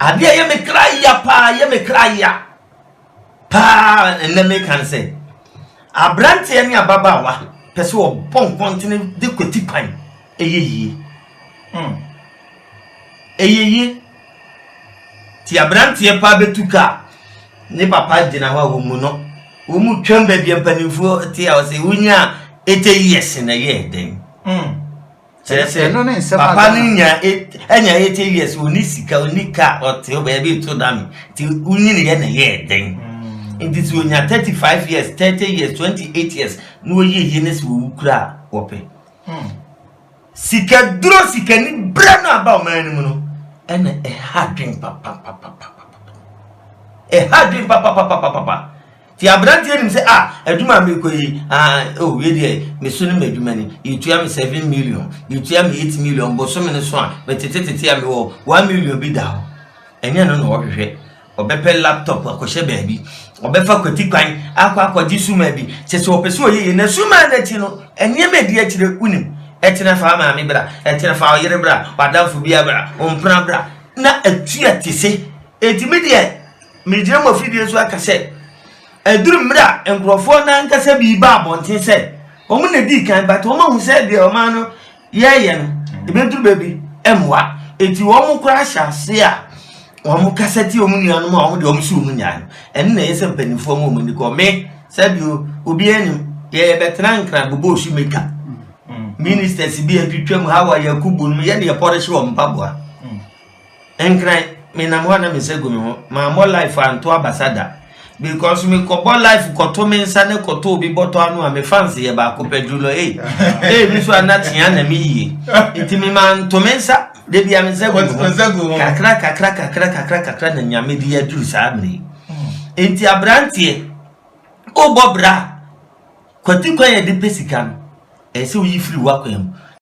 Agya ye me cry ya pa ye me cry ya pa and let me can say abrante ani ababawa pese wo bon kontine de kweti kwan eyeyi eyeyi ti abrante pa betuka ne papa dina wa wo mu no wo mu twamba bi empanifo ti a wo se wunya 80 years na ye den se no ne nsema papa nya enya 80 years oni sika oni ka ote obaby to dam ti unyi ne ye na ye den It when you're 35 years, 30 years, 28 years, no ye yenes will cry, wope. Sika dro sika ni brand about man, and a hard drink, papa. A hard drink, papa. The Abrantian say, I do my make oh, really, me soon made money. You tell me 7 million, you tell me 8 million, but so many swan, but tell me 1 million be down. And you don't know what you obepe laptop akoshe baby obefa kwati kwan akwa di suma bi chese opese oye na suma na ti no enye medi akire kunim etena fa ma me bra etena fa yere bra wadamfo bia bra ompra bra na atua tese etimi de me jira mo fidie so akase eduru mra enkrofo na nkasa bi ba abonten se omu na di kan but omu hu se de oman no ye no ebeduru baby emwa eti omu kura hyase a omu kaseti omu nuanu ma omu de omu su omu nyan en na yese mpanifo mu ni ko me sabio obi enu ye betran nkran bobo osu meka ministers bi atwetwam hawa yakubu no ye de polish wo mpaboa enkran me na mo na me segu me ho ma mo life anto abasada because me ko bo life ko to me nsa ne ko to obi boto anu a me fans ye ba ko pedulo mi so anatia na me yi itimi man to me nsa de bia me segu kakra na nyame di aduru sa amri enti abrantie o bobra kwati kwa ye de pesikan ese oyi free wa kwam